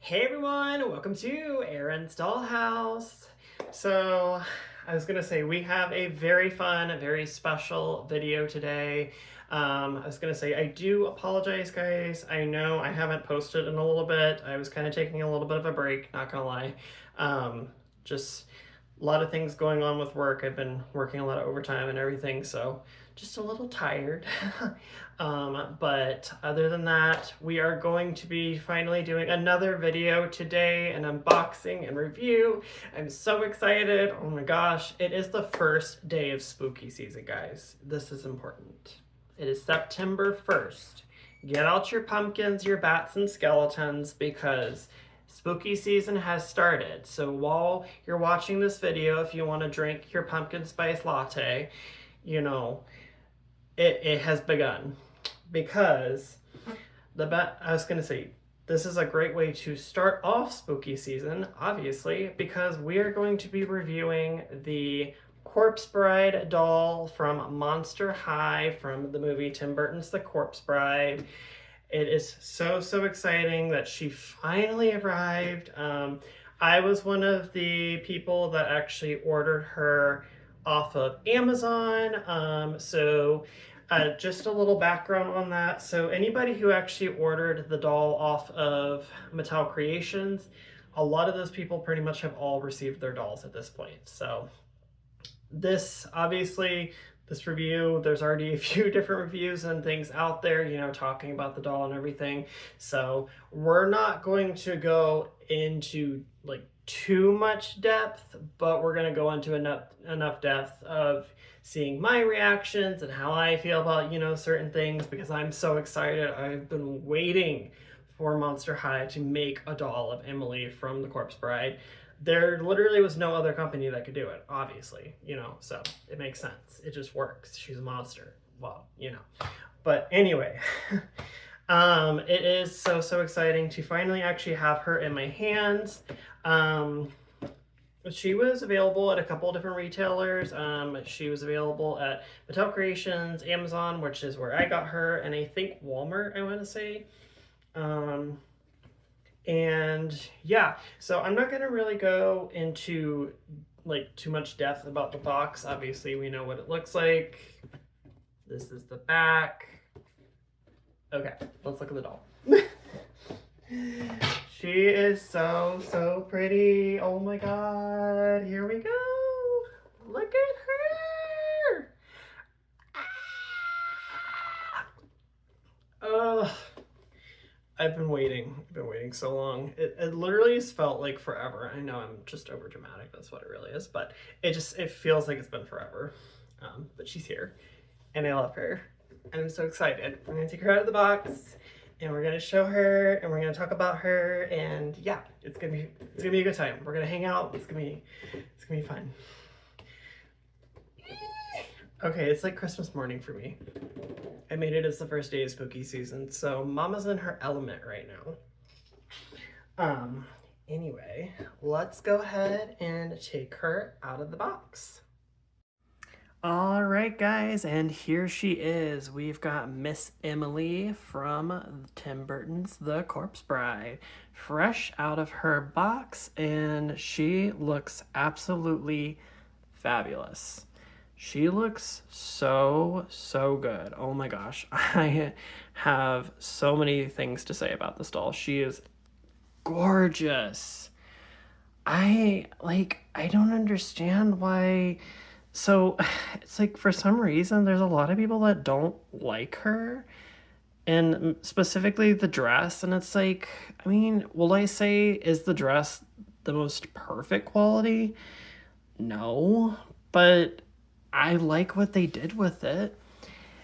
Hey everyone, welcome to Aaron's Dollhouse. So, I was gonna say we have a very fun, very special video today. I was gonna say I do apologize, guys. I know I haven't posted in a little bit. I was kind of taking a little bit of a break, not gonna lie. Just a lot of things going on with work. I've been working a lot of overtime and everything, so just a little tired. But other than that, we are going to be finally doing another video today, an unboxing and review. I'm so excited. Oh my gosh, it is the first day of spooky season, guys. This is important. It is September 1st. Get out your pumpkins, your bats, and skeletons because spooky season has started. So while you're watching this video, if you want to drink your pumpkin spice latte, you know, it has begun. Because I was going to say, this is a great way to start off spooky season, obviously, because we are going to be reviewing the Corpse Bride doll from Monster High from the movie Tim Burton's The Corpse Bride. It is so exciting that she finally arrived. I was one of the people that actually ordered her off of Amazon. Just a little background on that. So anybody who actually ordered the doll off of Mattel Creations, a lot of those people pretty much have all received their dolls at this point. So this review, there's already a few different reviews and things out there, you know, talking about the doll and everything. So we're not going to go into like too much depth, but we're going to go into enough depth of seeing my reactions and how I feel about, you know, certain things, because I'm so excited. I've been waiting for Monster High to make a doll of Emily from The Corpse Bride. There literally was no other company that could do it, obviously, you know, so it makes sense. It just works. She's a monster. Well, you know. But anyway, it is so exciting to finally actually have her in my hands. She was available at a couple different retailers. She was available at Mattel Creations, Amazon, which is where I got her, and I think Walmart, I want to say. And yeah, so I'm not going to really go into like too much depth about the box. Obviously, we know what it looks like. This is the back. Okay, let's look at the doll. She is so pretty. Oh my god. Here we go. Look at her. I've been waiting so long. It literally has felt like forever. I know I'm just over dramatic. That's what it really is. But it feels like it's been forever. But she's here and I love her. And I'm so excited. I'm going to take her out of the box and we're going to show her and we're going to talk about her. And yeah, it's going to be a good time. We're going to hang out. It's going to be fun. Okay, it's like Christmas morning for me. I made it as the first day of spooky season, so Mama's in her element right now. Anyway, let's go ahead and take her out of the box. All right, guys, and here she is. We've got Miss Emily from Tim Burton's The Corpse Bride, fresh out of her box, and she looks absolutely fabulous. She looks so good. Oh my gosh. I have so many things to say about this doll. She is gorgeous. I don't understand why. So it's like for some reason there's a lot of people that don't like her, and specifically the dress, and it's like, I mean, will I say is the dress the most perfect quality? No, but I like what they did with it.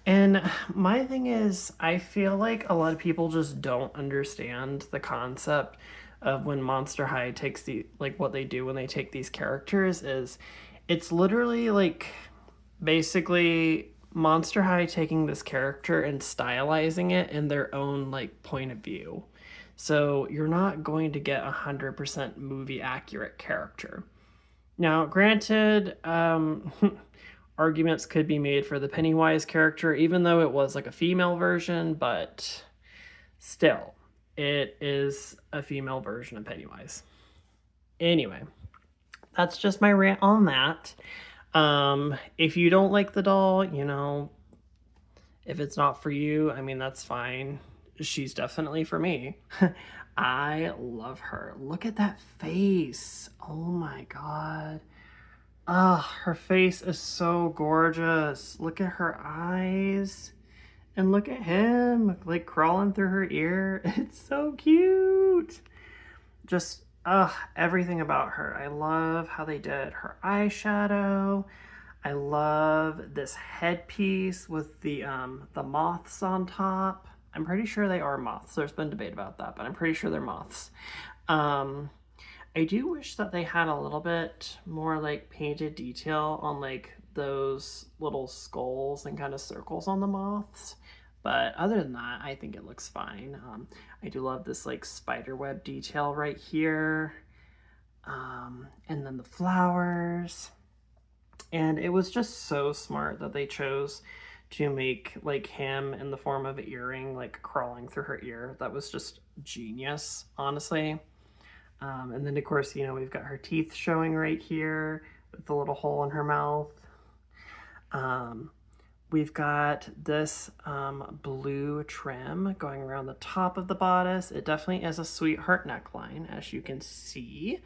And my thing is, I feel like a lot of people just don't understand the concept of when Monster High takes what they do when they take these characters is it's literally like basically Monster High taking this character and stylizing it in their own like point of view. So you're not going to get 100% movie accurate character. Now, granted, arguments could be made for the Pennywise character, even though it was like a female version, but still, it is a female version of Pennywise. Anyway, that's just my rant on that. If you don't like the doll, you know, if it's not for you, I mean, that's fine. She's definitely for me. I love her. Look at that face. Oh my God. Ah, her face is so gorgeous. Look at her eyes. And look at him, like crawling through her ear. It's so cute. Just, everything about her. I love how they did her eyeshadow. I love this headpiece with the moths on top. I'm pretty sure they are moths. There's been debate about that, but I'm pretty sure they're moths. I do wish that they had a little bit more like painted detail on like those little skulls and kind of circles on the moths. But other than that, I think it looks fine. I do love this like spider web detail right here. And then the flowers. And it was just so smart that they chose to make like him in the form of an earring, like crawling through her ear. That was just genius, honestly. And then of course, you know, we've got her teeth showing right here with the little hole in her mouth. We've got this blue trim going around the top of the bodice. It definitely is a sweetheart neckline, as you can see.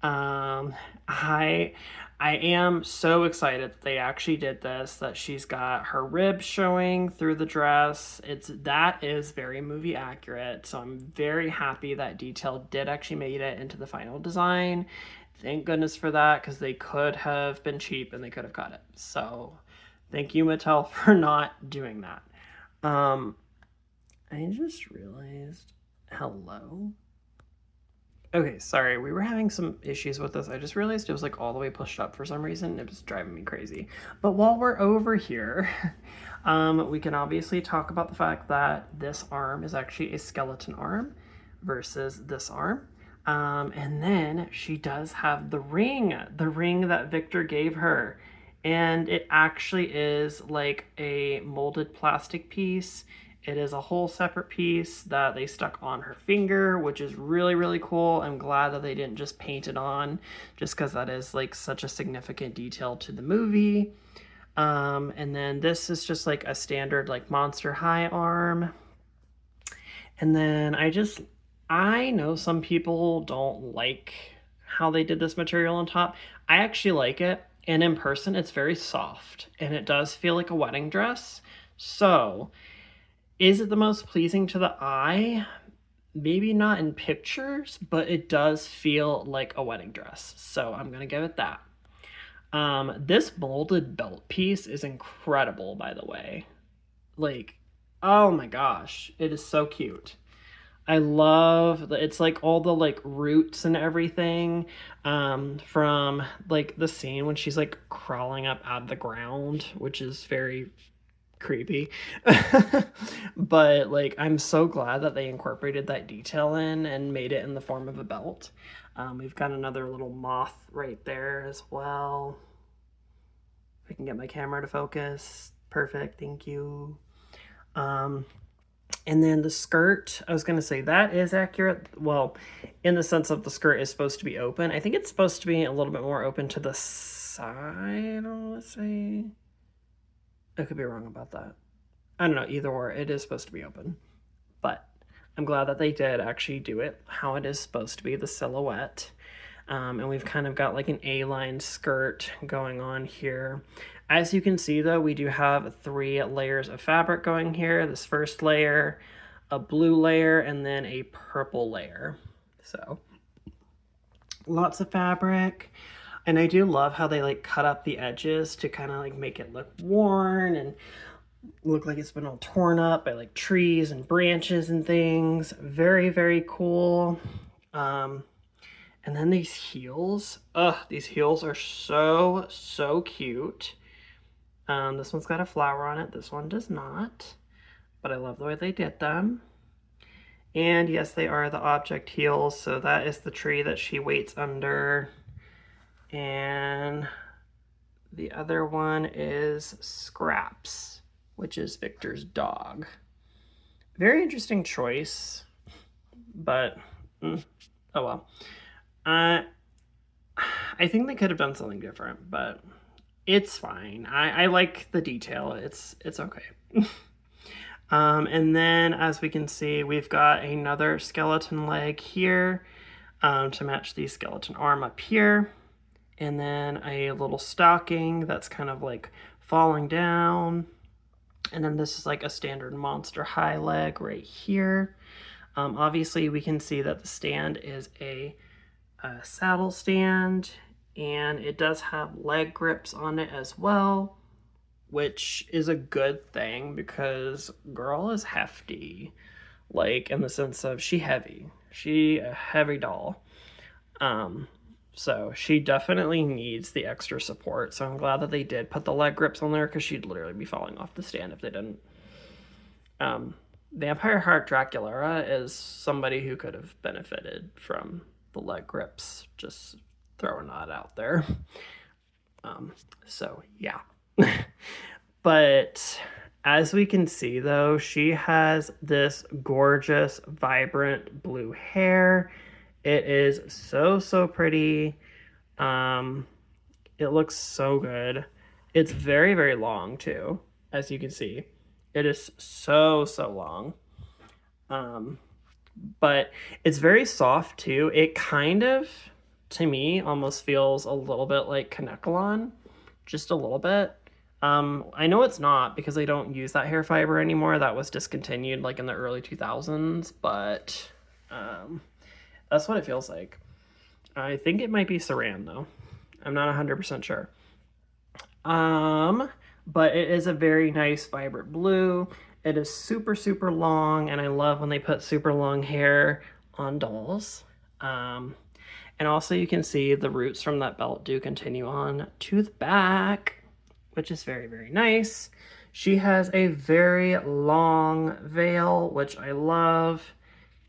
I am so excited that they actually did this, that she's got her ribs showing through the dress. That is very movie accurate. So I'm very happy that detail did actually make it into the final design. Thank goodness for that, because they could have been cheap and they could have cut it. So thank you, Mattel, for not doing that. I just realized, hello. Okay, sorry, we were having some issues with this. I just realized it was like all the way pushed up for some reason. It was driving me crazy. But while we're over here, we can obviously talk about the fact that this arm is actually a skeleton arm versus this arm. And then she does have the ring that Victor gave her. And it actually is like a molded plastic piece. It is a whole separate piece that they stuck on her finger, which is really, really cool. I'm glad that they didn't just paint it on, just because that is like such a significant detail to the movie. And then this is just like a standard like Monster High arm. And then I know some people don't like how they did this material on top. I actually like it. And in person, it's very soft. And it does feel like a wedding dress. So is it the most pleasing to the eye? Maybe not in pictures, but it does feel like a wedding dress. So I'm going to give it that. This molded belt piece is incredible, by the way. Like, oh my gosh, it is so cute. I love that it's like all the like roots and everything from like the scene when she's like crawling up out of the ground, which is very creepy. But like I'm so glad that they incorporated that detail in and made it in the form of a belt. We've got another little moth right there as well. If I can get my camera to focus. Perfect, thank you. And then the skirt, I was going to say that is accurate. Well, in the sense of the skirt is supposed to be open. I think it's supposed to be a little bit more open to the side, let's say. I could be wrong about that. I don't know, either or, it is supposed to be open. But I'm glad that they did actually do it how it is supposed to be, the silhouette. And we've kind of got like an A-line skirt going on here. As you can see though, we do have 3 layers of fabric going here. This first layer, a blue layer, and then a purple layer. So lots of fabric. And I do love how they like cut up the edges to kind of like make it look worn and look like it's been all torn up by like trees and branches and things. Very, very cool. And then these heels. These heels are so, so cute. This one's got a flower on it. This one does not. But I love the way they did them. And yes, they are the object heels. So that is the tree that she waits under. And the other one is Scraps, which is Victor's dog. Very interesting choice. but oh well. I think they could have done something different, but it's fine. I like the detail. It's okay. And then, as we can see, we've got another skeleton leg here to match the skeleton arm up here. And then a little stocking that's kind of like falling down. And then this is like a standard Monster High leg right here. Obviously, we can see that the stand is a saddle stand, and it does have leg grips on it as well, which is a good thing because girl is hefty, like in the sense of she a heavy doll. So she definitely needs the extra support. So I'm glad that they did put the leg grips on there because she'd literally be falling off the stand if they didn't. Vampire Heart Dracula is somebody who could have benefited from the leg grips. Just throwing that out there. So yeah. But as we can see though, she has this gorgeous, vibrant blue hair. It is so pretty. It looks so good. It's very long too, as you can see. It is so long. But it's very soft too. It kind of, to me, almost feels a little bit like Kanekalon. Just a little bit. I know it's not because they don't use that hair fiber anymore. That was discontinued like in the early 2000s, but that's what it feels like. I think it might be Saran though. I'm not 100% sure. But it is a very nice vibrant blue. It is super long, and I love when they put super long hair on dolls. And also you can see the roots from that belt do continue on to the back, which is very nice. She has a very long veil, which I love.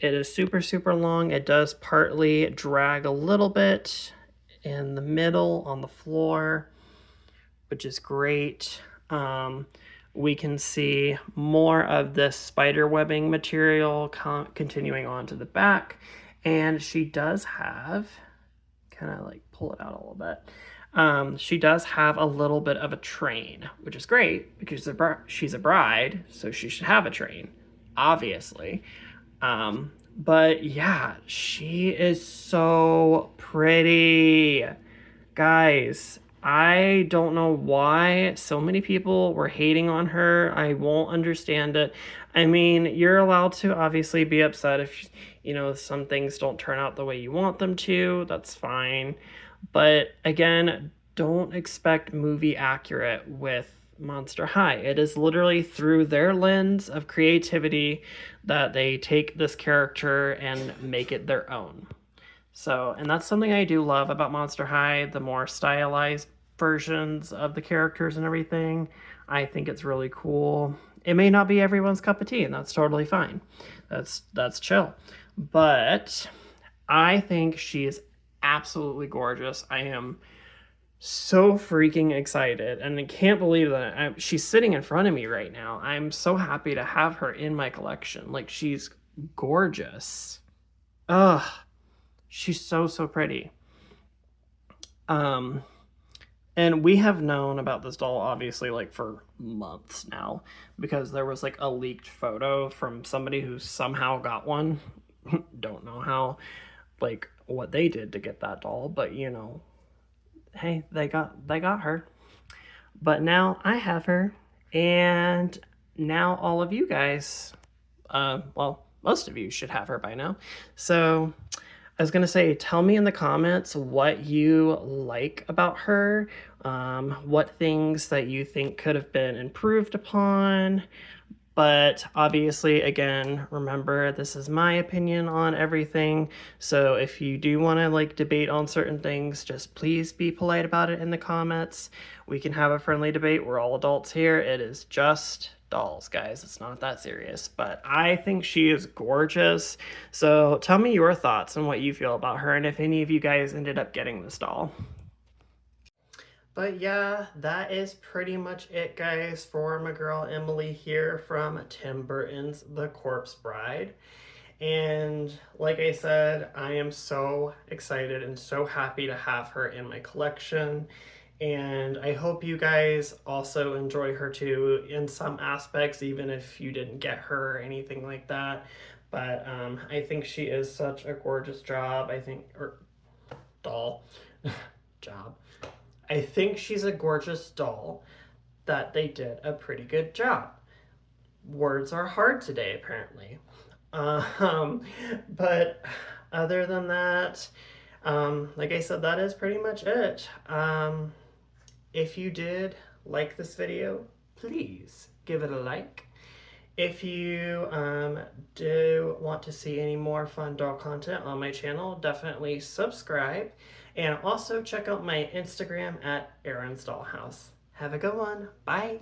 It is super long. It does partly drag a little bit in the middle on the floor, which is great. We can see more of this spider webbing material continuing on to the back. And she does have, kind of like pull it out a little bit. She does have a little bit of a train, which is great because she's a bride, so she should have a train, obviously. But yeah, she is so pretty. Guys, I don't know why so many people were hating on her. I won't understand it. I mean, you're allowed to obviously be upset if, you know, some things don't turn out the way you want them to. That's fine. But again, don't expect movie accurate with Monster High. It is literally through their lens of creativity that they take this character and make it their own. So, and that's something I do love about Monster High, the more stylized versions of the characters and everything. I think it's really cool. It may not be everyone's cup of tea, and that's totally fine. That's chill. But I think she is absolutely gorgeous. I am so freaking excited, and I can't believe that she's sitting in front of me right now. I'm so happy to have her in my collection. Like, she's gorgeous. Ugh. She's so pretty. And we have known about this doll, obviously, like, for months now, because there was, like, a leaked photo from somebody who somehow got one. Don't know how, like, what they did to get that doll, but, you know, hey, they got her. But now I have her, and now all of you guys, well, most of you should have her by now. So I was going to say, tell me in the comments what you like about her, what things that you think could have been improved upon. But obviously, again, remember, this is my opinion on everything. So if you do want to like debate on certain things, just please be polite about it in the comments. We can have a friendly debate. We're all adults here. It is just dolls, guys. It's not that serious. But I think she is gorgeous. So tell me your thoughts on what you feel about her and if any of you guys ended up getting this doll. But yeah, that is pretty much it, guys, for my girl Emily here from Tim Burton's The Corpse Bride. And like I said, I am so excited and so happy to have her in my collection. And I hope you guys also enjoy her too in some aspects, even if you didn't get her or anything like that. But I think she is such a gorgeous job. I think, or doll, job. I think she's a gorgeous doll that they did a pretty good job. Words are hard today, apparently. Um, but other than that, like I said, that is pretty much it. If you did like this video, please give it a like. If you do want to see any more fun doll content on my channel, definitely subscribe. And also check out my Instagram at Aaron's Dollhouse. Have a good one. Bye.